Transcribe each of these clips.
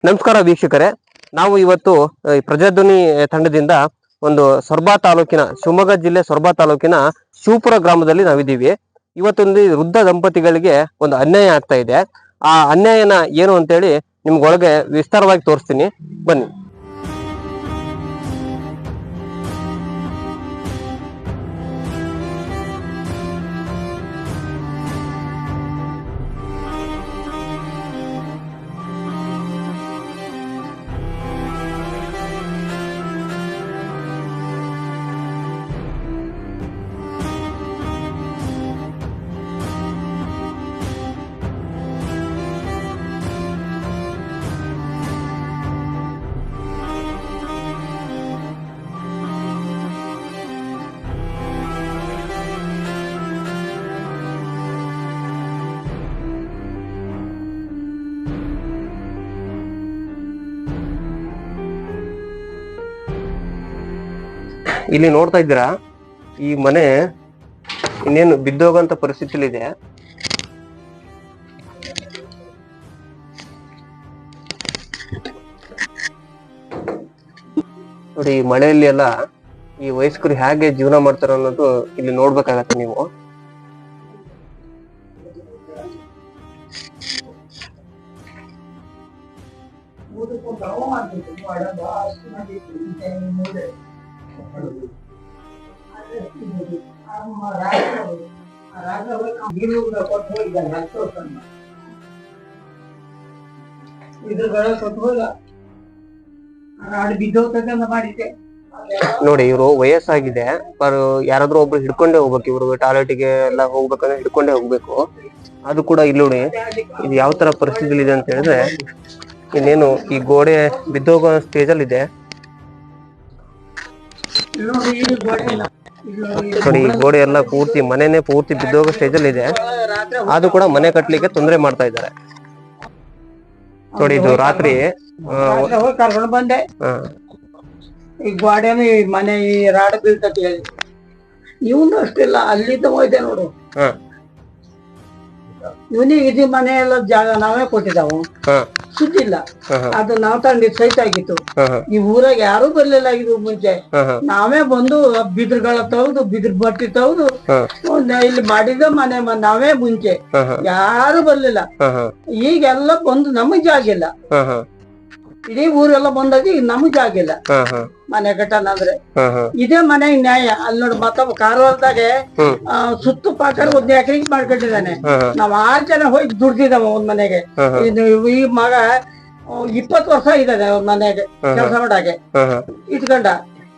ನಮಸ್ಕಾರ ವೀಕ್ಷಕರೇ, ನಾವು ಇವತ್ತು ಪ್ರಜಾಧ್ವನಿ ತಂಡದಿಂದ ಒಂದು ಸೊರಬ ತಾಲೂಕಿನ ಶಿವಮೊಗ್ಗ ಜಿಲ್ಲೆ ಸೊರಬ ತಾಲೂಕಿನ ಶಿವಪುರ ಗ್ರಾಮದಲ್ಲಿ ನಾವಿದ್ದೀವಿ. ಇವತ್ತೊಂದು ವೃದ್ಧ ದಂಪತಿಗಳಿಗೆ ಒಂದು ಅನ್ಯಾಯ ಆಗ್ತಾ ಇದೆ. ಆ ಅನ್ಯಾಯನ ಏನು ಅಂತೇಳಿ ನಿಮ್ಗೊಳಗೆ ವಿಸ್ತಾರವಾಗಿ ತೋರಿಸ್ತೀನಿ, ಬನ್ನಿ. ಇಲ್ಲಿ ನೋಡ್ತಾ ಇದ್ದೀರಾ, ಈ ಮನೆ ಇನ್ನೇನು ಬಿದ್ದೋಗಂತ ಪರಿಸ್ಥಿತಿಲಿ ಇದೆ. ನೋಡಿ, ಈ ಮಳೆಯಲ್ಲಿ ಎಲ್ಲ ಈ ವಯಸ್ಕರು ಹೇಗೆ ಜೀವನ ಮಾಡ್ತಾರ ಅನ್ನೋದು ಇಲ್ಲಿ ನೋಡ್ಬೇಕಾಗತ್ತೆ ನೀವು. ನೋಡಿ, ಇವರು ವಯಸ್ಸಾಗಿದೆ, ಯಾರಾದ್ರೂ ಒಬ್ರು ಹಿಡ್ಕೊಂಡೇ ಹೋಗ್ಬೇಕು. ಇವ್ರು ಟಾಯ್ಲೆಟ್ಗೆ ಎಲ್ಲ ಹೋಗ್ಬೇಕಂದ್ರೆ ಹಿಡ್ಕೊಂಡೇ ಹೋಗ್ಬೇಕು. ಅದು ಕೂಡ ಇಲ್ಲಿ ನೋಡಿ, ಇದು ಯಾವ ತರ ಪರಿಸ್ಥಿತಿ ಇದೆ ಅಂತ ಹೇಳಿದ್ರೆ, ಇನ್ನೇನು ಈ ಗೋಡೆ ಬಿದ್ದೋಗೋ ಸ್ಟೇಜ್ ಅಲ್ಲಿ ಇದೆ. ನೋಡಿ, ಈ ಗೋಡೆ ಎಲ್ಲ ಪೂರ್ತಿ, ಮನೆನೇ ಪೂರ್ತಿ ಬಿದ್ದೋಗೋ ಸ್ಟೇಜ್ ಅಲ್ಲಿ ಇದೆ. ಅದು ಕೂಡ ಮನೆ ಕಟ್ಲಿಕ್ಕೆ ತೊಂದರೆ ಮಾಡ್ತಾ ಇದ್ದಾರೆ. ನೋಡಿ, ಇದು ರಾತ್ರಿ ಕರ್ಕೊಂಡು ಬಂದೆ. ಈ ಗೋಡೆನು ಈ ಮನೆ ಈ ರಾಡ್ ಬೀಳ್ತತಿ ಹೇಳಿ ಇವನು ಅಷ್ಟಿಲ್ಲ, ಅಲ್ಲಿದ್ದ ಹೋಯ್ದೆ ನೋಡು. ಇವನಿಗೆ ಇದು ಮನೆ ಎಲ್ಲ ಜಾಗ ನಾವೇ ಕೊಟ್ಟಿದ್ದಾವು, ಸುದ್ದಿಲ್ಲ. ಅದು ನಾವ್ ತಂದಿದ್ ಸೈಟ್ ಆಗಿತ್ತು. ಈ ಊರಾಗ ಯಾರು ಬರ್ಲಿಲ್ಲ ಇದು ಮುಂಚೆ. ನಾವೇ ಬಂದು ಬಿದ್ರಗಳ ತಗದು, ಬಿದ್ರ ಬಟ್ಟಿ ತಗದು ಇಲ್ಲಿ ಮಾಡಿದ ಮನೆ ನಾವೇ ಮುಂಚೆ. ಯಾರು ಬರ್ಲಿಲ್ಲ. ಈಗೆಲ್ಲ ಬಂದು ನಮಗ್ ಜಾಗ ಇಲ್ಲ. ಇಡೀ ಊರೆಲ್ಲ ಬಂದಾಗ ಈಗ ನಮಗ್ ಜಾಗ ಇಲ್ಲ ಮನೆ ಕಟ್ಟಣ ಅಂದ್ರೆ. ಇದೇ ಮನೆ ನ್ಯಾಯ. ಅಲ್ಲಿ ನೋಡಿ, ಮತ್ತೊಬ್ಬ ಕಾರವಾರದಾಗೆ ಸುತ್ತು ಪಾಕರ್ 1 ಎಕರೆಗೆ ಮಾಡ್ಕೊಂಡಿದ್ದಾನೆ. ನಾವ್ 6 ಜನ ಹೋಗಿ ದುಡ್ದಿದ್ದಾವ ಒಂದ್ ಮನೆಗೆ. ಈ ಮಗ 20 ವರ್ಷ ಇದ್ದಾನೆ ಅವ್ರ ಮನೆಗೆ ಕೆಲಸ ಮಾಡಾಗೆ ಇಟ್ಕೊಂಡ.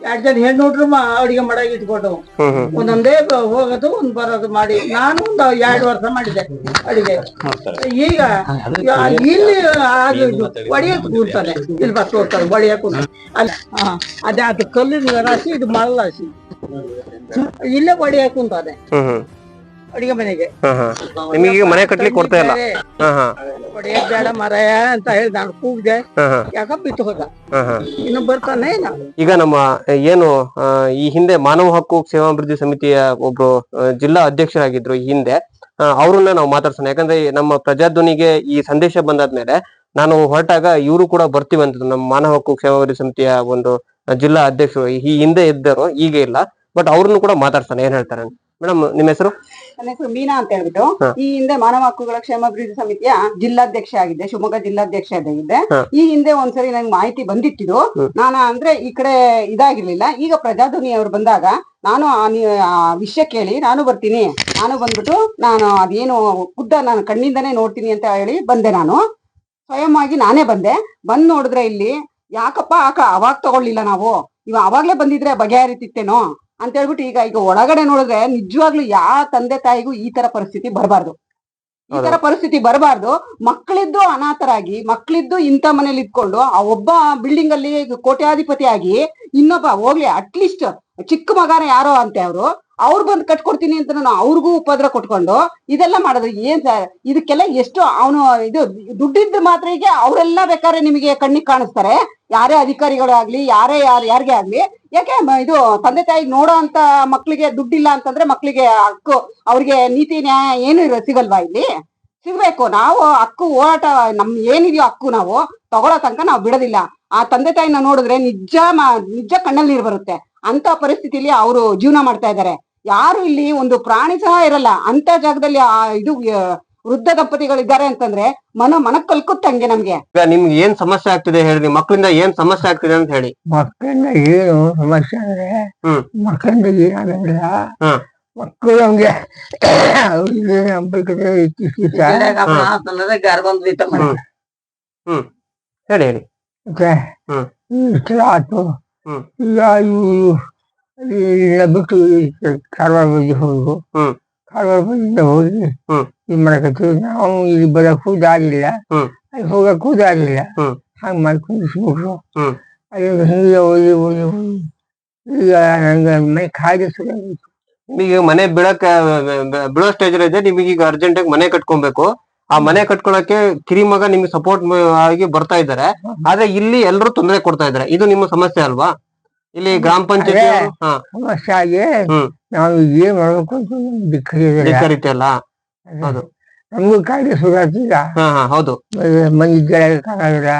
2 ಜನ ಹೆಣ್ಣು ಹುಡ್ರು ಅಡಿಗೆ ಮಾಡಾಗ ಇಟ್ಕೊಂಡು ಒಂದೊಂದೇ ಹೋಗೋದು ಒಂದ್ ಬರೋದು ಮಾಡಿ. ನಾನು ಒಂದು 2 ವರ್ಷ ಮಾಡಿದ್ದೆ ಅಡಿಗೆ. ಈಗ ಇಲ್ಲಿ ಒಡೆಯಕ್ ಕೂರ್ತಾನೆ, ಇಲ್ಲಿ ಬಸ್ ಹೋಗ್ತಾನೆ ಒಡೆಯಕ್ ಅಲ್ಲ. ಅದೇ ಅದು ಕಲ್ಲಿನ ರಾಶಿ, ಇದು ಮರಳ ರಾಶಿ. ಇಲ್ಲೇ ಒಡೆಯಕ್ ಕುಂತಾನೆ ಅಡಿಗೆ ಮನೆಗೆ. ನಿಮಗೆ ಮನೆ ಕಟ್ಲಿಕ್ಕೆ ಕೊಡ್ತಾ ಇಲ್ಲ. ಒಡೆಯಕ್ ಬೇಡ ಮರಯ ಅಂತ ಹೇಳಿ ನಾನು ಕೂಗ್ದೆ. ಯಾಕ ಬಿತ್ತು ಹೋದ, ಇನ್ನು ಬರ್ತಾನೆ. ಈಗ ನಮ್ಮ ಏನು ಈ ಹಿಂದೆ ಮಾನವ ಹಕ್ಕು ಕ್ಷೇಮಾಭಿವೃದ್ಧಿ ಸಮಿತಿಯ ಒಬ್ರು ಜಿಲ್ಲಾ ಅಧ್ಯಕ್ಷರಾಗಿದ್ರು ಈ ಹಿಂದೆ, ಅವ್ರನ್ನ ನಾವು ಮಾತಾಡ್ಸೋಣ. ಯಾಕಂದ್ರೆ ನಮ್ಮ ಪ್ರಜಾಧ್ವನಿಗೆ ಈ ಸಂದೇಶ ಬಂದಾದ್ಮೇಲೆ ನಾನು ಹೊರಟಾಗ ಇವರು ಕೂಡ ಬರ್ತೀವಿ ಅಂತ. ನಮ್ಮ ಮಾನವ ಹಕ್ಕು ಕ್ಷೇಮಾಭಿವೃದ್ಧಿ ಸಮಿತಿಯ ಒಂದು ಜಿಲ್ಲಾ ಅಧ್ಯಕ್ಷರು ಈ ಹಿಂದೆ ಇದ್ದರು, ಈಗ ಇಲ್ಲ. ಬಟ್ ಅವ್ರನ್ನು ಕೂಡ ಮಾತಾಡ್ಸೋಣ, ಏನ್ ಹೇಳ್ತಾರೆ. ಮೇಡಮ್, ನಿಮ್ಮ ಹೆಸರು? ನನ್ನ ಹೆಸರು ಮೀನಾ ಅಂತ ಹೇಳ್ಬಿಟ್ಟು, ಈ ಹಿಂದೆ ಮಾನವ ಹಕ್ಕುಗಳ ಕ್ಷೇಮಾಭಿವೃದ್ಧಿ ಸಮಿತಿಯ ಜಿಲ್ಲಾಧ್ಯಕ್ಷ ಆಗಿದ್ದೆ, ಶಿವಮೊಗ್ಗ ಜಿಲ್ಲಾಧ್ಯಕ್ಷ ಆಗಿದ್ದೆ. ಈ ಹಿಂದೆ ಒಂದ್ಸರಿ ನಂಗೆ ಮಾಹಿತಿ ಬಂದಿಟ್ಟಿದ್ದು. ನಾನು ಅಂದ್ರೆ ಈ ಕಡೆ ಇದಾಗಿರ್ಲಿಲ್ಲ. ಈಗ ಪ್ರಜಾಧ್ವನಿ ಅವ್ರು ಬಂದಾಗ ನಾನು ಆ ವಿಷಯ ಕೇಳಿ ನಾನು ಬರ್ತೀನಿ, ನಾನು ಬಂದ್ಬಿಟ್ಟು ನಾನು ಅದೇನು ನಾನು ಕಣ್ಣಿಂದನೇ ನೋಡ್ತೀನಿ ಅಂತ ಹೇಳಿ ಬಂದೆ. ನಾನು ಸ್ವಯಂ ಆಗಿ ನಾನೇ ಬಂದೆ. ಬಂದ್ ನೋಡಿದ್ರೆ ಇಲ್ಲಿ ಯಾಕಪ್ಪ ಅವಾಗ ತಗೊಳ್ಳಿಲ್ಲ ನಾವು, ಅವಾಗ್ಲೇ ಬಂದಿದ್ರೆ ಬಗೆಹರಿತಿತ್ತೇನೋ ಅಂತ ಹೇಳ್ಬಿಟ್ಟು ಈಗ ಒಳಗಡೆ ನೋಡಿದ್ರೆ ನಿಜವಾಗ್ಲೂ ಯಾವ ತಂದೆ ತಾಯಿಗೂ ಈ ತರ ಪರಿಸ್ಥಿತಿ ಬರಬಾರ್ದು. ಈ ತರ ಪರಿಸ್ಥಿತಿ ಬರಬಾರ್ದು. ಮಕ್ಕಳಿದ್ದು ಅನಾಥರಾಗಿ, ಮಕ್ಕಳಿದ್ದು ಇಂಥ ಮನೇಲಿ ಇದ್ಕೊಂಡು, ಆ ಒಬ್ಬ ಬಿಲ್ಡಿಂಗ್ ಅಲ್ಲಿ ಕೋಟ್ಯಾಧಿಪತಿ ಆಗಿ, ಇನ್ನೊಬ್ಬ ಹೋಗ್ಲಿ ಅಟ್ಲೀಸ್ಟ್ ಚಿಕ್ಕ ಮಗನ ಯಾರೋ ಅಂತೆ ಅವ್ರು ಬಂದು ಕಟ್ಕೊಡ್ತೀನಿ ಅಂತ ಅವ್ರಿಗೂ ಉಪದ್ರ ಕೊಟ್ಕೊಂಡು ಇದೆಲ್ಲ ಮಾಡೋದು ಏನ್ ಸರ್? ಇದಕ್ಕೆಲ್ಲ ಎಷ್ಟು ಅವನು ಇದು ದುಡ್ಡಿದ್ದು ಮಾತ್ರ ಈಗ ಅವರೆಲ್ಲ ಬೇಕಾದ್ರೆ ನಿಮಗೆ ಕಣ್ಣಿಗೆ ಕಾಣಿಸ್ತಾರೆ. ಯಾರೇ ಅಧಿಕಾರಿಗಳು ಆಗ್ಲಿ, ಯಾರಿಗೆ ಆಗ್ಲಿ. ಯಾಕೆ ಇದು ತಂದೆ ತಾಯಿಗೆ ನೋಡೋ ಅಂತ ಮಕ್ಳಿಗೆ ದುಡ್ಡಿಲ್ಲ ಅಂತಂದ್ರೆ ಮಕ್ಳಿಗೆ ಹಕ್ಕು, ಅವ್ರಿಗೆ ನೀತಿ ನ್ಯಾಯ ಏನು ಸಿಗಲ್ವಾ ಇಲ್ಲಿ? ಸಿಗ್ಬೇಕು. ನಾವು ಹಕ್ಕು ಹೋರಾಟ ಏನಿದೆಯೋ ಹಕ್ಕು ನಾವು ತಗೊಳ್ಳೋ ತನಕ ನಾವು ಬಿಡೋದಿಲ್ಲ. ಆ ತಂದೆ ತಾಯಿನ ನೋಡಿದ್ರೆ ನಿಜ ಕಣ್ಣಲ್ಲಿ ನೀರು ಬರುತ್ತೆ. ಅಂತ ಪರಿಸ್ಥಿತಿಲಿ ಅವರು ಜೀವನ ಮಾಡ್ತಾ ಇದ್ದಾರೆ. ಯಾರು ಇಲ್ಲಿ ಒಂದು ಪ್ರಾಣಿ ಸಹ ಇರಲ್ಲ ಅಂತ ಜಾಗದಲ್ಲಿ ವೃದ್ಧ ದಂಪತಿಗಳಿದ್ದಾರೆ ಅಂತಂದ್ರೆ ಮನಕ್ ಕಲ್ಕುತ್ತಂಗೆ ನಮ್ಗೆ. ಈಗ ನಿಮ್ಗೆ ಏನ್ ಸಮಸ್ಯೆ ಆಗ್ತಿದೆ ಹೇಳಿ, ಮಕ್ಕಳಿಂದ ಏನ್ ಸಮಸ್ಯೆ ಆಗ್ತಿದೆ ಅಂತ ಹೇಳಿ. ಮಕ್ಕಳಿಂದ ಏನು ಸಮಸ್ಯೆ ಅಂದ್ರೆ ಮಕ್ಕಳಿಂದ ಏನಾಗಂದ್ರೆ ಮಕ್ಕಳು ನಮ್ಗೆ ಹೇಳಿ ಹೇಳಿ. ಆಯ್ತು. ಈಗ ಇವ್ರು ಬಿಟ್ಟು ಕಾರವಾರ ಬಗ್ಗೆ ಹೋಗುದು, ಕಾರವಾರ ಬದಿಯಿಂದ ಹೋಗಿ ಇದ್ ಮಾಡಕತ್ತೀವಿ. ನಾವು ಇಲ್ಲಿ ಬರಕ್ಕೂ ದಾರಿ ಇಲ್ಲ, ಅಲ್ಲಿ ಹೋಗಕ್ಕೂ ದಾರಿ ಇಲ್ಲ. ಹಂಗ ಮಾಡ್ಕೊಂಡು ಬಿಟ್ರು. ಅದ್ರಿಂದ ಹಿಂಗೆ ಹೋಗಿ ಹೋಗಿ ಹೋಗಿ ಈಗ ನಂಗೆ ಮೈ ಕಾಯ್ದೆ ಸುರಿಯಾಗಿತ್ತು. ನಿಮಗೆ ಮನೆ ಬೀಳೋ ಸ್ಟೇಜ್ ಇದೆ. ನಿಮಗೆ ಈಗ ಅರ್ಜೆಂಟ್ ಆಗಿ ಮನೆ ಕಟ್ಕೊಬೇಕು. ಆ ಮನೆ ಕಟ್ಕೊಳಕ್ಕೆ ಕಿರಿಮಗ ನಿಮ್ಗೆ ಸಪೋರ್ಟ್ ಆಗಿ ಬರ್ತಾ ಇದ್ದಾರೆ. ಆದ್ರೆ ಇಲ್ಲಿ ಎಲ್ಲರೂ ತೊಂದರೆ ಕೊಡ್ತಾ ಇದ್ದಾರೆ. ಇದು ನಿಮ್ಮ ಸಮಸ್ಯೆ ಅಲ್ವಾ? ಇಲ್ಲಿ ಗ್ರಾಮ ಪಂಚಾಯತ್ ಸಮಸ್ಯೆ ಆಗಿ ನಾವು ಏನ್ ಮಾಡ್ಬೇಕು ಅಂತ ಧಿಕ್ಕರಿತೆ ಅಲ್ಲ. ಹೌದು, ನಮಗೂ ಕಾಯ್ದೆ ಸುರಿಯಾಗ್ತಿಲ್ಲ. ಹೌದು, ಮನೆ ಗೆಳಕ್ಕಾಗಲ್ಲ,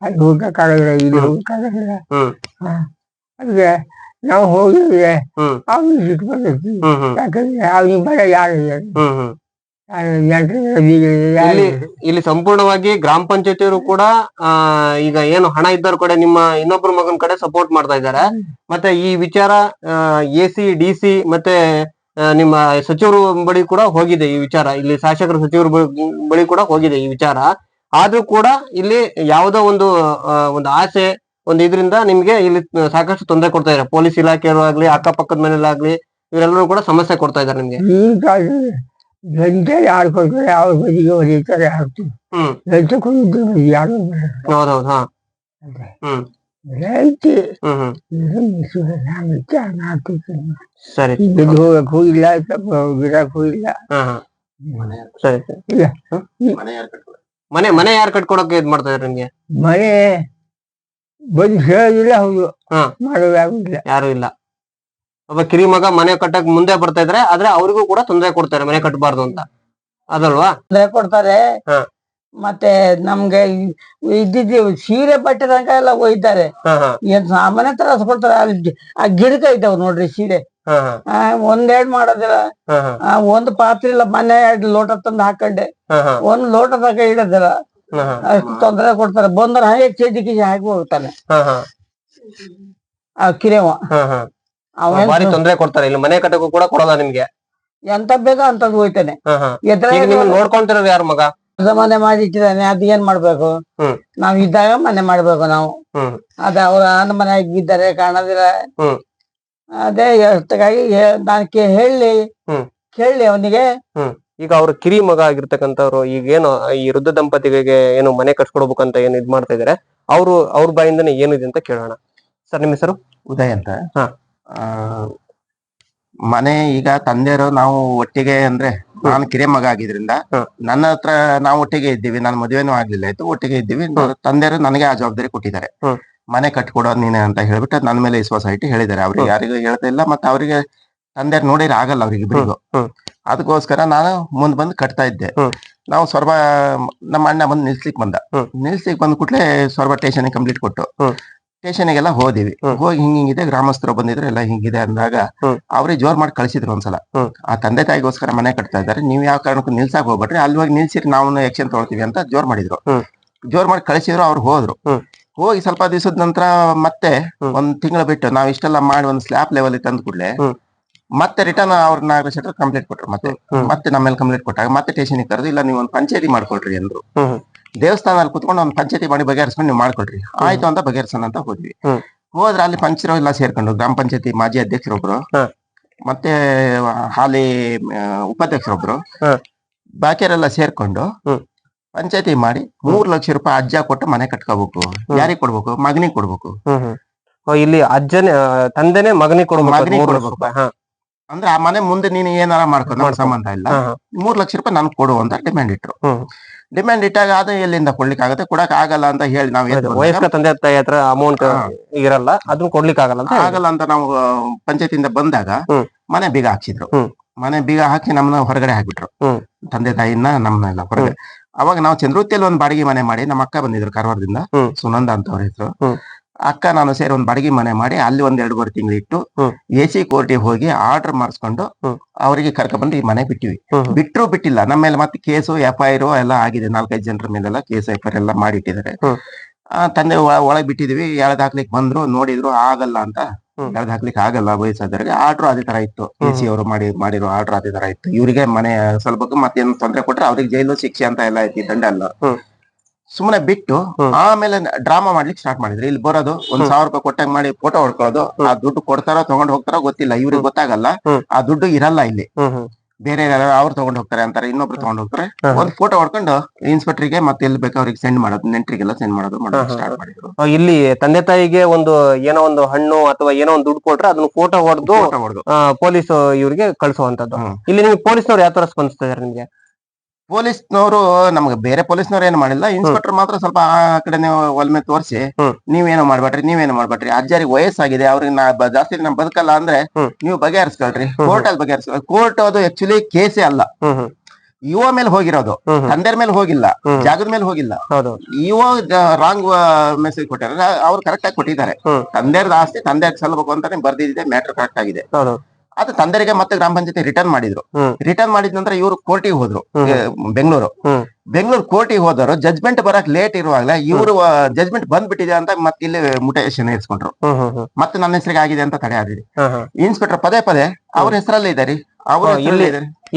ಅಲ್ಲಿ ಹೋಗಕ್ಕಾಗಲ್ಲ, ಇಲ್ಲಿ ಹೋಗಕ್ಕಾಗಲ್ಲ. ಅದಕ್ಕೆ ನಾವು ಹೋಗಿದ್ರೆ ಅವ್ನಿಗೆ ಸಿಟ್ಟು ಬರ್ತೈತಿ. ಯಾಕಂದ್ರೆ ಅವ್ನಿಗೆ ಬರ ಯಾರು ಇಲ್ಲಿ ಸಂಪೂರ್ಣವಾಗಿ ಗ್ರಾಮ ಪಂಚಾಯತಿಯವರು ಕೂಡ ಈಗ ಏನು ಹಣ ಇದ್ದವ್ರ ಕಡೆ ನಿಮ್ಮ ಇನ್ನೊಬ್ರು ಮಗನ ಕಡೆ ಸಪೋರ್ಟ್ ಮಾಡ್ತಾ ಇದ್ದಾರೆ. ಮತ್ತೆ ಈ ವಿಚಾರ AC DC ಮತ್ತೆ ನಿಮ್ಮ ಸಚಿವರು ಬಳಿ ಕೂಡ ಹೋಗಿದೆ ಈ ವಿಚಾರ. ಇಲ್ಲಿ ಶಾಸಕರ ಸಚಿವರ ಬಳಿ ಕೂಡ ಹೋಗಿದೆ ಈ ವಿಚಾರ. ಆದ್ರೂ ಕೂಡ ಇಲ್ಲಿ ಯಾವುದೋ ಒಂದು ಆಸೆ ಒಂದು ಇದರಿಂದ ನಿಮ್ಗೆ ಇಲ್ಲಿ ಸಾಕಷ್ಟು ತೊಂದರೆ ಕೊಡ್ತಾ ಇದ್ದಾರೆ. ಪೊಲೀಸ್ ಇಲಾಖೆಯವರು ಆಗ್ಲಿ, ಅಕ್ಕಪಕ್ಕದ ಮನೇಲಾಗ್ಲಿ, ಇವರೆಲ್ಲರೂ ಕೂಡ ಸಮಸ್ಯೆ ಕೊಡ್ತಾ ಇದ್ದಾರೆ ನಿಮ್ಗೆ. ಗಂಟೆ ಯಾರು ಕೊಡ್ತಾರೆ ಅವ್ರ ಬದಿಗೆ ಹೊರೀತಾರೆ. ಗಂಟೆ ಕೊಡಿದ್ದು ಯಾರು ಹೌದೌದು. ಸರಿ, ಹೋಗಕ್ ಹೋಗಿಲ್ಲ, ಬಿಡಕ್ ಹೋಗಿಲ್ಲ. ಸರಿ ಸರಿ. ಮನೆ ಯಾರು ಕಟ್ಕೊಡಕ್ಕೆ ಇದ್ ಮಾಡ್ತಾ ಇದಾರೆ ನಿಮ್ಗೆ? ಮನೆ ಬಂದು ಹೇಳೋದಿಲ್ಲ, ಹೌದು ಮಾಡೋದಾಗುದಿಲ್ಲ, ಯಾರು ಇಲ್ಲ. ಒಬ್ಬ ಕಿರಿಮಗ ಮನೆ ಕಟ್ಟಕ್ ಮುಂದೆ ಬರ್ತಾ ಇದ್ರೆ, ಆದ್ರೆ ಅವ್ರಿಗೂ ಕೂಡ ತೊಂದರೆ ಕೊಡ್ತಾರೆ ಮನೆ ಕಟ್ಟಬಾರ್ದು ಅಂತ, ಅದಲ್ವಾ? ತೊಂದರೆ ಕೊಡ್ತಾರೆ. ಮತ್ತೆ ನಮ್ಗೆ ಇದ್ದಿದ್ದು ಸೀರೆ ಬಟ್ಟೆ ತನಕ ಎಲ್ಲ ಒಯ್ತಾರೆ. ಏನ್ ಸಾಮಾನ್ಯ ತರಸ್ಕೊಡ್ತಾರೆ. ಅಲ್ಲಿ ಆ ಗಿಡಕ ಇದ್ದಾವ ನೋಡ್ರಿ ಸೀರೆ, ಒಂದೆರಡ್ ಮಾಡೋದಿಲ್ಲ. ಒಂದ್ ಪಾತ್ರೆ ಇಲ್ಲ, ಮನೆ 2 ಲೋಟ ತಂದು ಹಾಕೊಂಡೆ, 1 ಲೋಟ ತನಕ ಇಡೋದಿಲ್ಲ. ಅಷ್ಟು ತೊಂದರೆ ಕೊಡ್ತಾರೆ. ಬಂದ್ರೆ ಹಾಗೆ ಕೆಜಿ ಹಾಕಿ ಹೋಗ್ತಾನೆ ಆ ಕಿರೇವ. ಭಾರಿ ತೊಂದರೆ ಕೊಡ್ತಾರೆ. ಇಲ್ಲಿ ಮನೆ ಕಟ್ಟಕ್ಕೂ ಕೂಡ ಕೊಡಲ್ಲ ನಿಮ್ಗೆ. ಎಂತ ಬೇಗ ಅಂತದ್ ಹೋಯ್ತಾನೆ. ನೋಡ್ಕೊಂತಿರೋದು ಯಾರು ಮಗ? ಮನೆ ಮಾಡಿ ಇಟ್ಟಿದ್ದಾನೆ, ಅದ್ ಏನ್ ಮಾಡ್ಬೇಕು? ನಾವ್ ಇದ್ದಾಗ ಮನೆ ಮಾಡ್ಬೇಕು ನಾವು. ಅದ ಅವ್ರ ಅನ್ನ ಮನೆ ಇದ್ದಾರೆ ಕಾಣೋದಿಲ್ಲ. ಅದೇ ಅಷ್ಟಕ್ಕಾಗಿ ನಾನ್ ಕೇಳಿ ಅವನಿಗೆ. ಈಗ ಅವ್ರ ಕಿರಿ ಮಗ ಆಗಿರ್ತಕ್ಕಂಥವ್ರು ಈಗ ಏನು ಈ ವೃದ್ಧ ದಂಪತಿಗಳಿಗೆ ಏನು ಮನೆ ಕಟ್ಸ್ಕೊಡ್ಬೇಕಂತ ಏನು ಇದ್ ಮಾಡ್ತಾ ಇದಾರೆ, ಅವ್ರ ಬಾಯಿಂದನೇ ಏನಿದೆ ಅಂತ ಕೇಳೋಣ. ಸರ್, ನಿಮ್ಮ ಹೆಸರು? ಉದಯ್ ಅಂತ. ಮನೆ ಈಗ ತಂದೆಯರು ನಾವು ಒಟ್ಟಿಗೆ, ಅಂದ್ರೆ ನಾನು ಕಿರಿಯ ಮಗ ಆಗಿದ್ರಿಂದ ನನ್ನ ಹತ್ರ ನಾವು ಒಟ್ಟಿಗೆ ಇದ್ದೀವಿ. ನಾನು ಮದುವೆನೂ ಆಗ್ಲಿಲ್ಲ, ಆಯ್ತು, ಒಟ್ಟಿಗೆ ಇದ್ದೀವಿ. ತಂದೆಯರು ನನಗೆ ಆ ಜವಾಬ್ದಾರಿ ಕೊಟ್ಟಿದ್ದಾರೆ. ಮನೆ ಕಟ್ಕೊಡೋದು ನೀನೆ ಅಂತ ಹೇಳ್ಬಿಟ್ಟು ನನ್ನ ಮೇಲೆ ವಿಶ್ವಾಸ ಇಟ್ಟು ಹೇಳಿದ್ದಾರೆ. ಅವ್ರಿಗೆ ಯಾರಿಗೂ ಹೇಳ್ತಾ ಇಲ್ಲ. ಮತ್ತೆ ಅವರಿಗೆ ತಂದೆಯರು ನೋಡಿದ್ರೆ ಆಗಲ್ಲ ಅವ್ರಿಗೆ ಇಬ್ಬರಿಗೂ. ಅದಕ್ಕೋಸ್ಕರ ನಾನು ಮುಂದ್ ಬಂದು ಕಟ್ತಾ ಇದ್ದೆ. ನಾವು ಸೊರಬ ನಮ್ಮ ಅಣ್ಣ ಬಂದು ನಿಲ್ಸ್ಲಿಕ್ಕೆ ಬಂದ್ ಕೂಡ್ಲೆ ಸೊರಬ ಸ್ಟೇಷನ್ ಕಂಪ್ಲೀಟ್ ಕೊಟ್ಟು ಸ್ಟೇಷನ್ಗೆಲ್ಲ ಹೋದಿವಿ. ಹೋಗಿ ಹಿಂಗಿದೆ, ಗ್ರಾಮಸ್ಥರು ಬಂದಿದ್ರು, ಎಲ್ಲ ಹಿಂಗಿದೆ ಅಂದಾಗ ಅವ್ರಿಗೆ ಜೋರ್ ಮಾಡಿ ಕಳ್ಸಿದ್ರು ಒಂದ್ಸಲ. ಆ ತಂದೆ ತಾಯಿಗೋಸ್ಕರ ಮನೆ ಕಟ್ತಾ ಇದ್ದಾರೆ, ನೀವ್ ಯಾವ ಕಾರಣಕ್ಕೂ ನಿಲ್ಸಾಕ್ ಹೋಗ್ಬೇಡ್ರಿ, ಅಲ್ಲಿ ಹೋಗಿ ನಿಲ್ಸಿರಿ, ನಾವು ಆಕ್ಷನ್ ತಗೊಳ್ತೀವಿ ಅಂತ ಜೋರ್ ಮಾಡಿದ್ರು. ಜೋರ್ ಮಾಡಿ ಕಳಿಸಿದ್ರು. ಅವ್ರು ಹೋದ್ರು. ಹೋಗಿ ಸ್ವಲ್ಪ ದಿವಸದ ನಂತರ ಮತ್ತೆ 1 ತಿಂಗಳು ಬಿಟ್ಟು ನಾವ್ ಇಷ್ಟೆಲ್ಲ ಮಾಡಿ ಒಂದು ಸ್ಲ್ಯಾಬ್ ಲೆವೆಲ್ ತಂದ್ ಕೂಡ್ಲೆ ಮತ್ತೆ ರಿಟರ್ನ್ ಅವ್ರ ನಾಗರಾಜ್ ಶೆಟ್ಟರ್ ಕಂಪ್ಲೇಂಟ್ ಕೊಟ್ರು. ಮತ್ತೆ ನಮ್ಮ ಮೇಲೆ ಕಂಪ್ಲೇಂಟ್ ಕೊಟ್ಟಾಗ ಮತ್ತೆ ಸ್ಟೇಷನ್ಗೆ ಕರೆದು, ಇಲ್ಲ ನೀವು ಒಂದು ಪಂಚಾಯತಿ ಮಾಡ್ಕೊಳ್ರಿ ಅಂದ್ರು. ದೇವಸ್ಥಾನದಲ್ಲಿ ಕುತ್ಕೊಂಡು ಒಂದು ಪಂಚಾಯತಿ ಮಾಡಿ ಬಗೆಹರಿಸ್ಕೊಂಡು ನೀವು ಮಾಡ್ಕೊಳ್ರಿ. ಆಯ್ತು ಅಂತ ಬಗೆಹರಿಸೋಣ ಅಂತ ಹೋದ್ವಿ. ಹೋದ್ರೆ ಅಲ್ಲಿ ಪಂಚರು ಎಲ್ಲ ಸೇರ್ಕೊಂಡು, ಗ್ರಾಮ ಪಂಚಾಯತಿ ಮಾಜಿ ಅಧ್ಯಕ್ಷರೊಬ್ರು, ಮತ್ತೆ ಹಾಲಿ ಉಪಾಧ್ಯಕ್ಷರೊಬ್ರು, ಬಾಕಿಯವರೆಲ್ಲ ಸೇರ್ಕೊಂಡು ಪಂಚಾಯತಿ ಮಾಡಿ 3 ಲಕ್ಷ ರೂಪಾಯಿ ಅಜ್ಜ ಕೊಟ್ಟು ಮನೆ ಕಟ್ಕೋಬೇಕು. ಯಾರಿಗ್ ಕೊಡ್ಬೇಕು? ಮಗನಿಗೆ ಕೊಡ್ಬೇಕು. ಇಲ್ಲಿ ಅಜ್ಜನೇ ತಂದೆನೆ ಮಗನಿಗೆ ಕೊಡ್ಬೇಕು. ಅಂದ್ರೆ ಆ ಮನೆ ಮುಂದೆ ನೀನು ಏನಾರ ಮಾಡ್ಕೊ, ನಮ್ಮ ಸಂಬಂಧ ಇಲ್ಲ, 3 ಲಕ್ಷ ರೂಪಾಯಿ ನನ್ಗೆ ಕೊಡು ಅಂತ ಡಿಮ್ಯಾಂಡ್ ಇಟ್ರು. ಡಿಮ್ಯಾಂಡ್ ಇಟ್ಟಾಗ ಅದು ಎಲ್ಲಿಂದ ಕೊಡ್ಲಿಕ್ಕೆ ಆಗುತ್ತೆ? ಕೊಡಕ್ ಆಗಲ್ಲ ಅಂತ ಹೇಳಿ ನಾವು ವಯಸ್ಕ ತಂದೆ ತಾಯಿ ಹತ್ರ ಅಮೌಂಟ್ ಇರಲ್ಲ, ಅದನ್ನ ಕೊಡ್ಲಿಕ್ಕೆ ಆಗಲ್ಲ ಅಂತ ನಾವು ಪಂಚಾಯತಿಯಿಂದ ಬಂದಾಗ ಮನೆ ಬೀಗ ಹಾಕ್ಸಿದ್ರು. ಮನೆ ಬೀಗ ಹಾಕಿ ನಮ್ಮನ್ನ ಹೊರಗಡೆ ಹಾಕ್ಬಿಟ್ರು. ತಂದೆ ತಾಯಿನ ನಮ್ಮನ್ನೆಲ್ಲ ಹೊರಗಡೆ. ಅವಾಗ ನಾವು ಚಂದ್ರವತಿಯಲ್ಲಿ ಒಂದು ಬಾಡಿಗೆ ಮನೆ ಮಾಡಿ, ನಮ್ಮ ಅಕ್ಕ ಬಂದಿದ್ರು ಕಾರವಾರದಿಂದ, ಸುನಂದ ಅಂತ ಅವ್ರ ಹೆಸರು. ಅಕ್ಕ ನಾನು ಸೇರಿ ಒಂದು ಬಾಡಿಗೆ ಮನೆ ಮಾಡಿ ಅಲ್ಲಿ ಒಂದ್ 2-3 ತಿಂಗಳು ಇಟ್ಟು AC ಕೋರ್ಟಿಗೆ ಹೋಗಿ ಆರ್ಡರ್ ಮಾಡಿಸ್ಕೊಂಡು ಅವರಿಗೆ ಕರ್ಕೊಂಡ್ಬಂದು ಈ ಮನೆ ಬಿಟ್ಟಿವಿ. ಬಿಟ್ಟರು ಬಿಟ್ಟಿಲ್ಲ, ನಮ್ಮ ಮೇಲೆ ಮತ್ತೆ ಕೇಸು FIR ಎಲ್ಲ ಆಗಿದೆ. 4-5 ಜನರ ಮೇಲೆಲ್ಲ ಕೇಸು FIR ಎಲ್ಲ ಮಾಡಿಟ್ಟಿದ್ದಾರೆ. ತಂದೆ ಒಳಗೆ ಬಿಟ್ಟಿದೀವಿ. ಎಳ್ದು ಹಾಕ್ಲಿಕ್ಕೆ ಬಂದ್ರು, ನೋಡಿದ್ರು, ಆಗಲ್ಲ ಅಂತ. ಎಳ್ದು ಹಾಕ್ಲಿಕ್ಕೆ ಆಗಲ್ಲ ವಯಸ್ಸಾದವ್ರಿಗೆ. ಆರ್ಡರ್ ಅದೇ ತರ ಇತ್ತು, AC ಅವರು ಮಾಡಿರೋ ಆರ್ಡರ್ ಅದೇ ತರ ಇತ್ತು. ಇವರಿಗೆ ಮನೆ ಸ್ವಲ್ಪ ಮತ್ತೇನು ತೊಂದರೆ ಕೊಟ್ರೆ ಅವ್ರಿಗೆ ಜೈಲು ಶಿಕ್ಷೆ ಅಂತ ಎಲ್ಲ ಐತಿ, ದಂಡ ಎಲ್ಲ. ಸುಮ್ಮನೆ ಬಿಟ್ಟು ಆಮೇಲೆ ಡ್ರಾಮಾ ಮಾಡ್ಲಿಕ್ಕೆ ಸ್ಟಾರ್ಟ್ ಮಾಡಿದ್ರು. ಇಲ್ಲಿ ಬರೋದು 1,000 ರೂಪಾಯಿ ಕೊಟ್ಟಂಗ್ ಮಾಡಿ ಫೋಟೋ ಹೊಡ್ಕೊಳ್ಳೋದು. ಆ ದುಡ್ಡು ಕೊಡ್ತಾರೋ ತಗೊಂಡ್ ಹೋಗ್ತಾರೋ ಗೊತ್ತಿಲ್ಲ, ಇವ್ರಿಗೆ ಗೊತ್ತಾಗಲ್ಲ. ಆ ದುಡ್ಡು ಇರಲ್ಲ ಇಲ್ಲಿ, ಬೇರೆ ಅವ್ರು ತಗೊಂಡ್ ಹೋಗ್ತಾರೆ ಅಂತಾರೆ, ಇನ್ನೊಬ್ರು ತಗೊಂಡ್ ಹೋಗ್ತಾರೆ. ಒಂದ್ ಫೋಟೋ ಹೊಡ್ಕೊಂಡು ಇನ್ಸ್ಪೆಕ್ಟರ್ಗೆ ಮತ್ತೆ ಎಲ್ಲಿ ಬೇಕು ಅವ್ರಿಗೆ ಸೆಂಡ್ ಮಾಡೋದು, ನೆಂಟ್ರಿಗೆಲ್ಲ ಸೆಂಡ್ ಮಾಡೋದು ಸ್ಟಾರ್ಟ್ ಮಾಡಿದ್ರು. ಇಲ್ಲಿ ತಂದೆ ತಾಯಿಗೆ ಏನೋ ಒಂದು ಹಣ್ಣು ಅಥವಾ ಏನೋ ಒಂದು ದುಡ್ಡು ಕೊಟ್ರೆ ಅದನ್ನ ಫೋಟೋ ಹೊಡೆದು ಪೊಲೀಸ್ ಇವ್ರಿಗೆ ಕಳ್ಸುವಂತದ್ದು. ಇಲ್ಲಿ ನಿಮ್ಗೆ ಪೊಲೀಸ್ನವ್ರು ಯಾವ ತರ ಸ್ಪಂದಿಸ್ತಾ ಇದಾರೆ ನಿಮ್ಗೆ? ಪೊಲೀಸ್ನವರು ನಮ್ಗೆ ಬೇರೆ ಪೊಲೀಸ್ನವ್ರು ಏನು ಮಾಡಿಲ್ಲ. ಇನ್ಸ್ಪೆಕ್ಟರ್ ಮಾತ್ರ ಸ್ವಲ್ಪ ಆ ಕಡೆ ಒಲ್ಮೆ ತೋರಿಸಿ, ನೀವೇನು ಮಾಡ್ಬೇಡ್ರಿ, ಅಜ್ಜಾರಿಗೆ ವಯಸ್ಸಾಗಿದೆ, ಅವ್ರಿಗೆ ಜಾಸ್ತಿ ನಮ್ ಬದುಕಲ್ಲ ಅಂದ್ರೆ ನೀವು ಬಗೆಹರಿಸ್ಕೊಳ್ರಿ, ಕೋರ್ಟ್ ಅಲ್ಲಿ ಬಗೆಹರಿಸ್ಕೊಳ್ರಿ. ಕೋರ್ಟ್ ಅದು ಆಕ್ಚುಲಿ ಕೇಸೇ ಅಲ್ಲ, ಯುವ ಮೇಲೆ ಹೋಗಿರೋದು, ತಂದೆಯ ಮೇಲೆ ಹೋಗಿಲ್ಲ, ಜಾಗದ ಮೇಲೆ ಹೋಗಿಲ್ಲ. ಯುವ ರಾಂಗ್ ಮೆಸೇಜ್ ಕೊಟ್ಟಾರೆ, ಅವ್ರು ಕರೆಕ್ಟ್ ಆಗಿ ಕೊಟ್ಟಿದ್ದಾರೆ. ತಂದೆಯರ್ದು ಆಸ್ತಿ ತಂದೆಯಾಗಿ ಸಲ್ಲಬೇಕು ಅಂತಾನೆ ಬರ್ದಿದೆ, ಮ್ಯಾಟರ್ ಕರೆಕ್ಟ್ ಆಗಿದೆ. ಅದು ತಂದೆಗೆ ಮತ್ತೆ ಗ್ರಾಮ ಪಂಚಾಯತಿ ರಿಟರ್ನ್ ಮಾಡಿದ್ರು. ರಿಟರ್ನ್ ಮಾಡಿದ ನಂತರ ಇವರು ಕೋರ್ಟಿಗೆ ಹೋದ್ರು, ಬೆಂಗಳೂರು ಕೋರ್ಟಿಗೆ ಹೋದವರು. ಜಜ್ಮೆಂಟ್ ಬರಕ್ ಲೇಟ್ ಇರುವಾಗಲೇ ಇವರು ಜಜ್ಮೆಂಟ್ ಬಂದ್ಬಿಟ್ಟಿದೆ ಅಂತ ಮತ್ತೆ ಇಲ್ಲಿ ಮುಟೇಶನ್ ಇರಿಸ್ಕೊಂಡ್ರು. ಮತ್ತೆ ನನ್ನ ಹೆಸರಿಗೆ ಆಗಿದೆ ಅಂತ ತಡೆ ಆಡಿರಿ. ಇನ್ಸ್ಪೆಕ್ಟರ್ ಪದೇ ಅವ್ರ ಹೆಸರಲ್ಲೇ ಇದ್ದಾರೆ. ಅವರು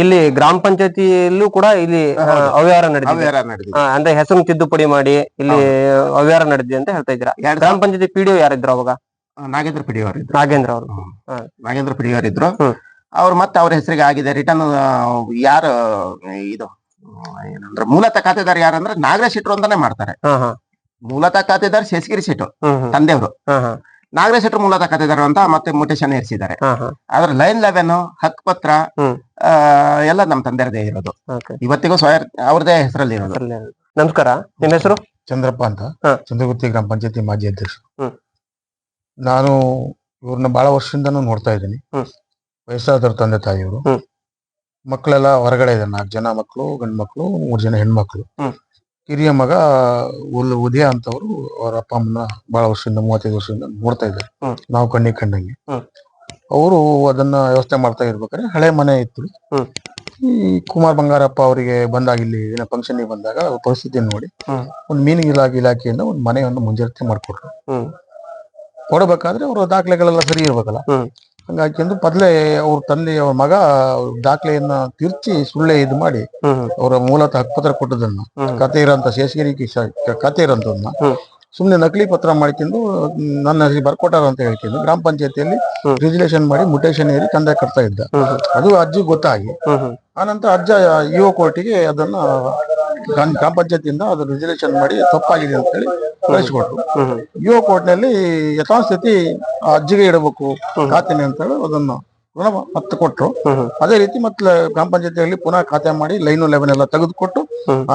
ಇಲ್ಲಿ ಗ್ರಾಮ ಪಂಚಾಯತಿಯಲ್ಲೂ ಕೂಡ ಇಲ್ಲಿ ಅವ್ಯವಹಾರ ನಡೆದಿದೆ, ಅಂದ್ರೆ ಹೆಸರು ತಿದ್ದುಪಡಿ ಮಾಡಿ ಇಲ್ಲಿ ಅವ್ಯವಹಾರ ನಡೆದಿದೆ ಅಂತ ಹೇಳ್ತಾ ಇದ್ದೀರಾ. ಗ್ರಾಮ ಪಂಚಾಯತಿ PDO ಯಾರಿದ್ರು ಅವಾಗ? ನಾಗೇಂದ್ರ ಪಿಡಿಯವರು ನಾಗೇಂದ್ರ ಇದ್ರು. ಅವ್ರು ಮತ್ತೆ ಅವ್ರ ಹೆಸರಿಗೆ ಆಗಿದೆ ರಿಟರ್ನ್. ಯಾರು ಇದು ಏನಂದ್ರೆ ಮೂಲತಃ ಖಾತೆದಾರ ಯಾರಂದ್ರೆ ನಾಗರಾಜ್ ಶೆಟ್ರು ಅಂತಾನೆ ಮಾಡ್ತಾರೆ. ಮೂಲತಃ ಖಾತೆದಾರ ಶೇಷಗಿರಿ ಶೆಟ್ರು ತಂದೆಯವರು, ನಾಗರಾಜ್ ಶೆಟ್ರು ಮೂಲತಃ ಖಾತೆದಾರ ಅಂತ ಮತ್ತೆ ಮುಟೇಶನ್ ಇರಿಸಿದ್ದಾರೆ. ಆದ್ರೆ ಲೈನ್ 11 ಹಕ್ಕುಪತ್ರ ಎಲ್ಲ ನಮ್ ತಂದೆಯರದೇ ಇರೋದು. ಇವತ್ತಿಗೂ ಅವ್ರದೇ ಹೆಸರಲ್ಲಿ ಇರೋದು. ನಮಸ್ಕಾರ, ನಿಮ್ಮ ಹೆಸರು? ಚಂದ್ರಪ್ಪ ಅಂತ, ಚಂದ್ರಗುತ್ತಿ ಗ್ರಾಮ ಪಂಚಾಯತಿ ಮಾಜಿ ಅಧ್ಯಕ್ಷರು. ನಾನು ಇವ್ರನ್ನ ಬಹಳ ವರ್ಷದಿಂದನೂ ನೋಡ್ತಾ ಇದ್ದೀನಿ. ವಯಸ್ಸಾದವ್ರ ತಂದೆ ತಾಯಿಯವರು. ಮಕ್ಕಳೆಲ್ಲ ಹೊರಗಡೆ ಇದ್ದಾರೆ, 4 ಜನ ಮಕ್ಕಳು, ಗಂಡು ಮಕ್ಕಳು, 3 ಜನ ಹೆಣ್ಮಕ್ಳು. ಕಿರಿಯ ಮಗ ಉದಯ ಅಂತವ್ರು ಅವ್ರ ಅಪ್ಪ ಅಮ್ಮನ ಬಹಳ ವರ್ಷದಿಂದ 35 ವರ್ಷದಿಂದ ನೋಡ್ತಾ ಇದ್ದಾರೆ, ನಾವು ಕಣ್ಣಿಗೆ ಕಂಡಂಗೆ. ಅವರು ಅದನ್ನ ವ್ಯವಸ್ಥೆ ಮಾಡ್ತಾ ಇರ್ಬೇಕಾದ್ರೆ ಹಳೆ ಮನೆ ಇತ್ತು. ಈ ಕುಮಾರ್ ಬಂಗಾರಪ್ಪ ಅವರಿಗೆ ಬಂದಾಗ, ಇಲ್ಲಿ ಏನೋ ಫಂಕ್ಷನ್ಗೆ ಬಂದಾಗ ಪರಿಸ್ಥಿತಿಯನ್ನು ನೋಡಿ ಒಂದು ಮೀನಿನ ಇಲಾಖೆಯಿಂದ ಒಂದು ಮನೆಯನ್ನು ಮುಂಜಾಗ್ರತೆ ಮಾಡ್ಕೊಟ್ರು. ಕೊಡಬೇಕಾದ್ರೆ ಅವ್ರ ದಾಖಲೆಗಳೆಲ್ಲ ಸರಿ ಇರ್ಬೇಕಲ್ಲ, ಹಂಗಾಗಿ ಮೊದಲೇ ಅವ್ರ ತಂದೆ ಅವ್ರ ಮಗ ದಾಖಲೆಯನ್ನ ತಿರ್ಚಿ ಸುಳ್ಳೆ ಇದು ಮಾಡಿ ಅವರ ಮೂಲತಃ ಹಕ್ಕುಪತ್ರ ಕೊಟ್ಟದನ್ನ, ಕತೆ ಇರೋಂತ ಶೇಷಗಿರಿ ಕತೆ ಇರೋಂಥದನ್ನ ಸುಮ್ನೆ ನಕಲಿ ಪತ್ರ ಮಾಡ್ಕೊಂಡು ನನ್ನ ಹೆಸರಿಗೆ ಬರ್ಕೊಟ್ಟಾರ ಅಂತ ಹೇಳ್ಕೊಂಡು ಗ್ರಾಮ ಪಂಚಾಯತಿಯಲ್ಲಿ ರಿಜಿಸ್ಟ್ರೇಷನ್ ಮಾಡಿ ಮುಟೇಶನ್ ಏರಿ ತಂದೆ ಕಟ್ತಾ ಇದ್ದ. ಅದು ಅಜ್ಜಿ ಗೊತ್ತಾಗಿ ಆನಂತರ ಅಜ್ಜ ಇಒ ಕೋರ್ಟಿಗೆ ಅದನ್ನ ಗ್ರಾಮ ಪಂಚಾಯತಿಯಿಂದ ಅದು ರಿಜಿಸ್ಟ್ರೇಷನ್ ಮಾಡಿ ತಪ್ಪಾಗಿದೆ ಅಂತ ಹೇಳಿ ಕಳಿಸ್ಕೊಟ್ರು. ಇಒ ಕೋರ್ಟ್ ನಲ್ಲಿ ಯಥಾಸ್ಥಿತಿ ಅಜ್ಜಿಗೆ ಇಡಬೇಕು ಖಾತೆನೆ ಅಂತ ಹೇಳಿ ಅದನ್ನ ಮತ್ತೆ ಕೊಟ್ರು. ಅದೇ ರೀತಿ ಮತ್ತೆ ಗ್ರಾಮ ಪಂಚಾಯತಿಯಲ್ಲಿ ಪುನಃ ಖಾತೆ ಮಾಡಿ ಲೈನ್ 11 ಎಲ್ಲ ತೆಗೆದುಕೊಟ್ಟು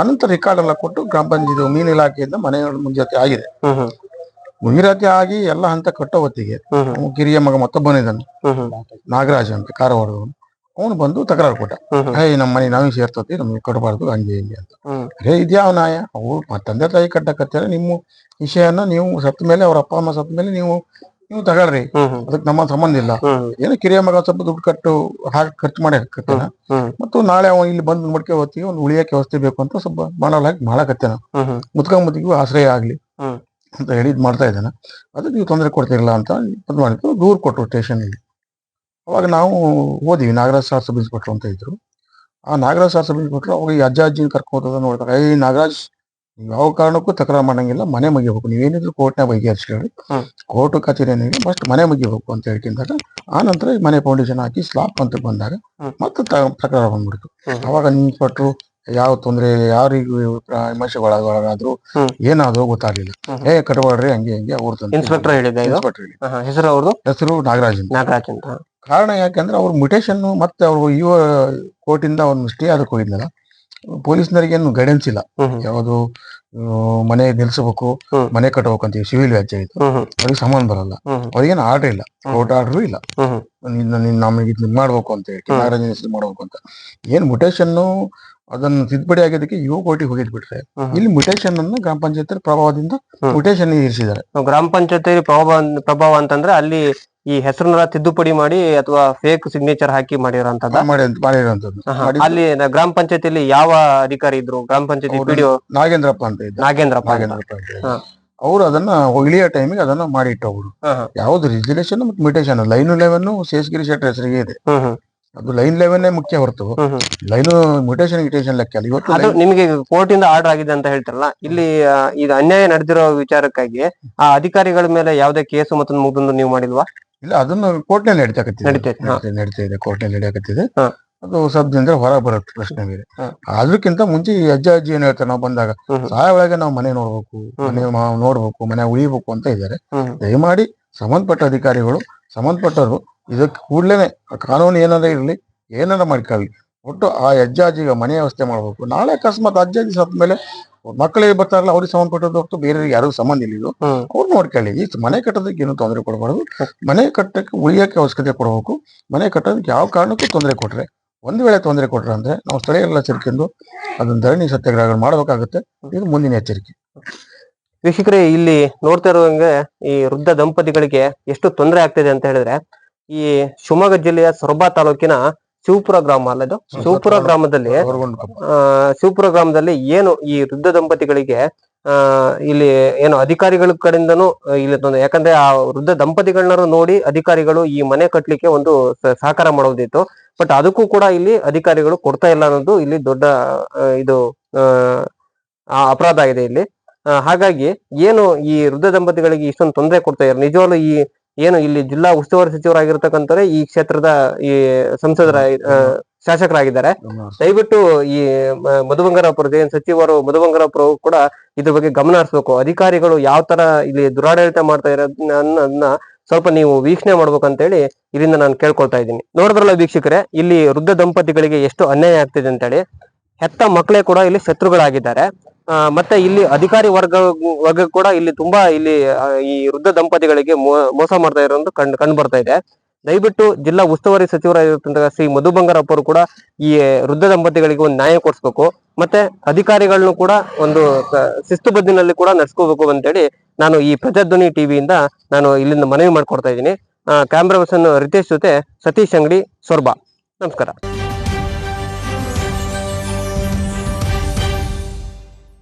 ಆನಂತರ ರಿಕಾರ್ಡ್ ಎಲ್ಲ ಕೊಟ್ಟು ಗ್ರಾಮ ಪಂಚಾಯತಿ ಮೀನು ಇಲಾಖೆಯಿಂದ ಮನೆ ಮುಂಜಾತಿ ಆಗಿದೆ. ಮುಂಜಾತಿ ಆಗಿ ಎಲ್ಲ ಹಂತ ಕಟ್ಟೋ ಹೊತ್ತಿಗೆ ಕಿರಿಯ ಮಗ ಮತ್ತೊಬ್ಬನಿದ್ದಾನೆ, ನಾಗರಾಜ್ ಅಂತ ಕಾರವಾರದವನು. ಅವನು ಬಂದು ತಕರಾರು ಕೊಟ್ಟ, ನಮ್ಮ ಮನೆ ನಾವೇ ಸೇರ್ತತಿ, ನಮ್ಗೆ ಕಟ್ಟಬಾರ್ದು ಹಂಗೆ ಹಿಂಗೆ ಅಂತ. ಇದ್ಯಾವ ನ್ಯಾಯ? ಅವ್ರು ತಂದೆ ತಾಯಿ ಕಟ್ಟಕತ್ತಾರ, ನಿಮ್ಮ ವಿಷಯನ ನೀವು ಸತ್ತ ಮೇಲೆ, ಅವ್ರ ಅಪ್ಪ ಅಮ್ಮ ಸತ್ತ ಮೇಲೆ ನೀವು ತಗೊಳ್ರಿ, ಅದಕ್ಕೆ ನಮ್ಮ ಸಂಬಂಧ ಇಲ್ಲ. ಏನೋ ಕಿರಿಯ ಮಗ ಸ್ವಲ್ಪ ದುಡ್ಡು ಹಾಕಿ ಖರ್ಚು ಮಾಡಿ ಹಾಕತ್ತೇನ, ಮತ್ತು ನಾಳೆ ಅವ ಇಲ್ಲಿ ಬಂದು ಮಡ್ಕೆ ಹೊತ್ತಿಗೆ ಒಂದು ಉಳಿಯಕ್ಕೆ ವ್ಯವಸ್ಥೆ ಬೇಕು ಅಂತ ಸ್ವಲ್ಪ ಮಾಡಲಾಗಿ ಮಾಡಕತ್ತೇನ, ಮುದ್ದಿಗೂ ಆಶ್ರಯ ಆಗ್ಲಿ ಅಂತ ಹೇಳಿ ಇದ್ ಮಾಡ್ತಾ ಇದ್ದಾನೆ. ಅದಕ್ಕೆ ನೀವು ತೊಂದರೆ ಕೊಡ್ತಿರಲ್ಲ ಅಂತ ಇದು ಮಾಡಿದ್ರು. ದೂರ್ ಕೊಟ್ರು ಸ್ಟೇಷನ್ ಅಲ್ಲಿ. ಅವಾಗ ನಾವು ಹೋದಿವಿ, ನಾಗರಾಜ್ ಸಾರ್ ಸಬ್ ಇನ್ಸ್ಪೆಕ್ಟರ್ ಅಂತ ಇದ್ರು. ಆ ನಾಗರಾಜ್ ಸಾರ್ ಸಬ್ ಇನ್ಸ್ಪೆಕ್ಟರ್ ಅವಾಗ ಈ ಅಜ್ಜಿನ ಕರ್ಕೋದ ನೋಡ್ತಾರೆ, ನಾಗರಾಜ್ ಯಾವ ಕಾರಣಕ್ಕೂ ತಕರಾರು ಮಾಡಂಗಿಲ್ಲ, ಮನೆ ಮುಗಿಬೇಕು, ನೀವೇನಿದ್ರು ಕೋರ್ಟ್ನಾಗ ಬಗೆಹರಿಸ್ಕೊಳ್ಳಿ, ಕೋರ್ಟ್ ಕಚೇರಿ ಏನಿಲ್ಲ, ಫಸ್ಟ್ ಮನೆ ಮುಗಿಬೇಕು ಅಂತ ಹೇಳ್ಕೊಂಡಾಗ ಆ ನಂತರ ಮನೆ ಫೌಂಡೇಶನ್ ಹಾಕಿ ಸ್ಲಾಬ್ ಅಂತ ಬಂದಾಗ ಮತ್ತೆ ತಕರಾರು ಬಂದ್ಬಿಡ್ತು. ಅವಾಗ ಇನ್ಸ್ಪೆಕ್ಟ್ರು ಯಾವ ತೊಂದ್ರೆ, ಯಾರಿಗೂ ವಿಮರ್ಶೆಗೊಳಗಾದ್ರು ಏನಾದ್ರು ಗೊತ್ತಾಗ್ಲಿಲ್ಲ. ಕಟ್ಬಾಡ್ರಿ ಹಂಗೆ ಹಿಂಗೆ ಅವ್ರ ಇನ್ಸ್ಪೆಕ್ಟರ್ ಹೆಸರು ನಾಗರಾಜ್ ಅಂತ. ಕಾರಣ ಯಾಕಂದ್ರೆ ಅವ್ರ ಮ್ಯುಟೇಷನ್ ಮತ್ತೆ ಅವ್ರು ಯುವ ಕೋರ್ಟಿಂದ ಅವ್ನು ಸ್ಟೇ ಅದಕ್ಕೆ ಹೋಗಿದ್ನಲ್ಲ, ಪೊಲೀಸ್ನರಿಗೆ ಏನು ಗೈಡೆನ್ಸ್ ಇಲ್ಲ. ಯಾವುದು ಮನೆ ನಿಲ್ಸಬೇಕು, ಮನೆ ಕಟ್ಟಬೇಕು ಅಂತೀವಿ, ಸಿವಿಲ್ ವ್ಯಾಜ್ಯ ಇದು. ಅವ್ರಿಗೆ ಸಂಬಂಧ ಬರಲ್ಲ. ಅವ್ರಿಗೇನು ಆರ್ಡರ್ ಇಲ್ಲ, ಕೋರ್ಟ್ ಆರ್ಡರ್ ಇಲ್ಲ. ನಮಗೆ ಇದು ಮಾಡ್ಬೇಕು ಅಂತ ಹೇಳಿ ನಾಗರಾಜ ಮಾಡ್ಬೇಕು ಅಂತ ಏನ್ ಮುಟೇಶನ್ ಅದನ್ನ ತಿದ್ದುಪಡಿ ಆಗಿದ್ದಕ್ಕೆ ಕೋರ್ಟಿಗೆ ಹೋಗಿದ್ ಬಿಟ್ರೆ, ಇಲ್ಲಿ ಮುಟೇಶನ್ ಅನ್ನ ಗ್ರಾಮ ಪಂಚಾಯತ್ ಪ್ರಭಾವದಿಂದ ಮುಟೇಶನ್ ಇರಿಸಿದ್ದಾರೆ. ಗ್ರಾಮ ಪಂಚಾಯತ್ ಪ್ರಭಾವ ಅಂತಂದ್ರೆ ಅಲ್ಲಿ ಈ ಹೆಸರನ್ನ ತಿದ್ದುಪಡಿ ಮಾಡಿ ಅಥವಾ ಫೇಕ್ ಸಿಗ್ನೇಚರ್ ಹಾಕಿ ಮಾಡಿರೋಂಥದ್ದು. ಅಲ್ಲಿ ಗ್ರಾಮ ಪಂಚಾಯತಿಯಲ್ಲಿ ಯಾವ ಅಧಿಕಾರಿ ಇದ್ರು? ಗ್ರಾಮ ಪಂಚಾಯತಿ ಪಿಡಿಒ ನಾಗೇಂದ್ರಪ್ಪ ಅಂತ ಇದ್ದ. ನಾಗೇಂದ್ರಪ್ಪ ಅವ್ರು ಅದನ್ನ ಇಳಿಯೋ ಟೈಮಿಗೆ ಅದನ್ನ ಮಾಡಿ ಇಟ್ಟವ್ರು. ಯಾವ್ದು ರಿಜಿಲೇಷನ್ ಮತ್ತು ಮ್ಯೂಟೇಷನ್ ಲೈನ್ 11 ಶೇಷಗಿರಿ ಶೆಟ್ಟರ್ ಹೆಸರಿಗೆ ಇದೆ. ಅದು ಲೈನ್ 11 ಮುಖ್ಯ ಹೊರತು ಲೈನ್ ಮ್ಯೂಟೇಷನ್ ಲೆಕ್ಕ ಅಲ್ಲ. ಇವತ್ತು ನಿಮಗೆ ಕೋರ್ಟ್ ಇಂದ ಆರ್ಡರ್ ಆಗಿದೆ ಅಂತ ಹೇಳ್ತಾರಲ್ಲ, ಇಲ್ಲಿ ಈಗ ಅನ್ಯಾಯ ನಡೆದಿರೋ ವಿಚಾರಕ್ಕಾಗಿ ಆ ಅಧಿಕಾರಿಗಳ ಮೇಲೆ ಯಾವುದೇ ಕೇಸು ಮತ್ತು ಮುಗ್ದೊಂದು ನೀವು ಮಾಡಿಲ್ವಾ? ಇಲ್ಲ, ಅದನ್ನು ಕೋರ್ಟ್ನಲ್ಲಿ ನಡೀತಾ ಇದೆ. ಕೋರ್ಟ್ನಲ್ಲಿ ನಡೆಯಕತ್ತಿದೆ. ಅದು ಸದ್ಯದಿಂದ ಹೊರ ಬರುತ್ತೆ, ಪ್ರಶ್ನೆ ಬೇರೆ. ಅದಕ್ಕಿಂತ ಮುಂಚೆ ಈ ಅಜ್ಜ ಅಜ್ಜಿ ಏನ್ ಹೇಳ್ತಾರೆ, ನಾವು ಬಂದಾಗ ಸಹಾಯ ಒಳಗೆ ನಾವು ಮನೆ ನೋಡ್ಬೇಕು, ಮನೆ ಉಳಿಬೇಕು ಅಂತ ಇದ್ದಾರೆ. ದಯಮಾಡಿ ಸಂಬಂಧಪಟ್ಟ ಅಧಿಕಾರಿಗಳು, ಸಂಬಂಧಪಟ್ಟವರು ಇದಕ್ಕೆ ಕೂಡ್ಲೇನೆ ಕಾನೂನು ಏನಾರ ಇರ್ಲಿ, ಏನಾರ ಮಾಡ್ಕೊಳ್ಳಿ, ಒಟ್ಟು ಆ ಅಜ್ಜಾಜಿಗೆ ಮನೆ ವ್ಯವಸ್ಥೆ ಮಾಡ್ಬೇಕು. ನಾಳೆ ಅಕಸ್ಮಾತ್ ಅಜ್ಜಾಜಿ ಸತ್ತ ಮೇಲೆ ಮಕ್ಕಳಿಗೆ ಬರ್ತಾರಲ್ಲ, ಅವ್ರಿಗೆ ಸಂಬಂಧಪಟ್ಟದ್ದು ಹೊರತು ಬೇರೆ ಯಾರಿಗೂ ಸಂಬಂಧ ಇಲ್ಲ. ಅವ್ರು ನೋಡ್ಕೊಳ್ಳಿ. ಈ ಮನೆ ಕಟ್ಟೋದಕ್ಕೆ ಏನು ತೊಂದರೆ ಕೊಡಬಾರ್ದು. ಮನೆ ಕಟ್ಟಕ್ಕೆ ಉಳಿಯಕ್ಕೆ ಅವಶ್ಯಕತೆ ಕೊಡಬೇಕು. ಮನೆ ಕಟ್ಟೋದಕ್ಕೆ ಯಾವ ಕಾರಣಕ್ಕೂ ತೊಂದರೆ ಕೊಟ್ರೆ, ಒಂದು ವೇಳೆ ತೊಂದರೆ ಕೊಟ್ರೆ ಅಂದ್ರೆ ನಾವು ಸ್ಥಳೀಯರೆಲ್ಲ ಸೇರ್ಕೊಂಡು ಅದನ್ನ ಧರಣಿ ಸತ್ಯಾಗ್ರಹ ಮಾಡ್ಬೇಕಾಗುತ್ತೆ. ಇದು ಮುಂದಿನ ಎಚ್ಚರಿಕೆ. ವೀಕ್ಷಕರೇ, ಇಲ್ಲಿ ನೋಡ್ತಾ ಇರುವಂಗೆ ಈ ವೃದ್ಧ ದಂಪತಿಗಳಿಗೆ ಎಷ್ಟು ತೊಂದರೆ ಆಗ್ತಿದೆ ಅಂತ ಹೇಳಿದ್ರೆ, ಈ ಶಿವಮೊಗ್ಗ ಜಿಲ್ಲೆಯ ಸೊರಬ ತಾಲೂಕಿನ ಶಿವಪುರ ಗ್ರಾಮ ಅಲ್ಲ, ಇದು ಶಿವಪುರ ಗ್ರಾಮದಲ್ಲಿ ಏನು ಈ ವೃದ್ಧ ದಂಪತಿಗಳಿಗೆ ಇಲ್ಲಿ ಏನು ಅಧಿಕಾರಿಗಳ ಕಡೆಯಿಂದನೂ ಇಲ್ಲಿ ತೊಂದರೆ. ಯಾಕಂದ್ರೆ ಆ ವೃದ್ಧ ದಂಪತಿಗಳನ್ನ ನೋಡಿ ಅಧಿಕಾರಿಗಳು ಈ ಮನೆ ಕಟ್ಲಿಕ್ಕೆ ಒಂದು ಸಹಕಾರ ಮಾಡೋದಿತ್ತು. ಬಟ್ ಅದಕ್ಕೂ ಕೂಡ ಇಲ್ಲಿ ಅಧಿಕಾರಿಗಳು ಕೊಡ್ತಾ ಇಲ್ಲ ಅನ್ನೋದು ಇಲ್ಲಿ ದೊಡ್ಡ ಇದು ಅಪರಾಧ ಆಗಿದೆ ಇಲ್ಲಿ. ಹಾಗಾಗಿ ಏನು ಈ ವೃದ್ಧ ದಂಪತಿಗಳಿಗೆ ಇಷ್ಟೊಂದು ತೊಂದರೆ ಕೊಡ್ತಾ ಇದ್ದಾರೆ. ನಿಜವಾಗ್ಲೂ ಈ ಏನು ಇಲ್ಲಿ ಜಿಲ್ಲಾ ಉಸ್ತುವಾರಿ ಸಚಿವರಾಗಿರ್ತಕ್ಕಂಥವ್ರೆ ಈ ಕ್ಷೇತ್ರದ ಈ ಸಂಸದರ ಶಾಸಕರಾಗಿದ್ದಾರೆ. ದಯವಿಟ್ಟು ಈ ಮಧುಬಂಗಾರಪುರ ಸಚಿವರು ಮಧುಬಂಗಾರಪುರ ಕೂಡ ಇದ್ರ ಬಗ್ಗೆ ಗಮನ ಹರಿಸಬೇಕು. ಅಧಿಕಾರಿಗಳು ಯಾವ ತರ ಇಲ್ಲಿ ದುರಾಡಳಿತ ಮಾಡ್ತಾ ಇರೋದನ್ನ ಸ್ವಲ್ಪ ನೀವು ವೀಕ್ಷಣೆ ಮಾಡ್ಬೇಕಂತ ಹೇಳಿ ಇದರಿಂದ ನಾನು ಕೇಳ್ಕೊಳ್ತಾ ಇದ್ದೀನಿ. ನೋಡಿದ್ರಲ್ಲ ವೀಕ್ಷಕರೇ, ಇಲ್ಲಿ ವೃದ್ಧ ದಂಪತಿಗಳಿಗೆ ಎಷ್ಟು ಅನ್ಯಾಯ ಆಗ್ತಿದೆ ಅಂತ ಹೇಳಿ. ಹೆತ್ತ ಮಕ್ಕಳೇ ಕೂಡ ಇಲ್ಲಿ ಶತ್ರುಗಳಾಗಿದ್ದಾರೆ. ಮತ್ತೆ ಇಲ್ಲಿ ಅಧಿಕಾರಿ ವರ್ಗ ಕೂಡ ಇಲ್ಲಿ ತುಂಬಾ ಇಲ್ಲಿ ಈ ವೃದ್ಧ ದಂಪತಿಗಳಿಗೆ ಮೋಸ ಮಾಡ್ತಾ ಇರೋದು ಕಂಡು ಬರ್ತಾ ಇದೆ. ದಯವಿಟ್ಟು ಜಿಲ್ಲಾ ಉಸ್ತುವಾರಿ ಸಚಿವರಾಗಿರ್ತಕ್ಕಂಥ ಶ್ರೀ ಮಧು ಬಂಗಾರಪ್ಪ ಕೂಡ ಈ ವೃದ್ಧ ದಂಪತಿಗಳಿಗೆ ಒಂದು ನ್ಯಾಯ ಕೊಡಿಸ್ಬೇಕು. ಮತ್ತೆ ಅಧಿಕಾರಿಗಳನ್ನು ಕೂಡ ಒಂದು ಶಿಸ್ತುಬದ್ಧಿನಲ್ಲಿ ಕೂಡ ನಡೆಸ್ಕೋಬೇಕು ಅಂತೇಳಿ ನಾನು ಈ ಪ್ರಜಾಧ್ವನಿ ಟಿವಿಯಿಂದ ನಾನು ಇಲ್ಲಿಂದ ಮನವಿ ಮಾಡ್ಕೊಡ್ತಾ ಇದ್ದೀನಿ. ಕ್ಯಾಮ್ರಾ ಪರ್ಸನ್ ರಿತೇಶ್ ಜೊತೆ ಸತೀಶ್ ಅಂಗಡಿ, ಸೊರಬ. ನಮಸ್ಕಾರ.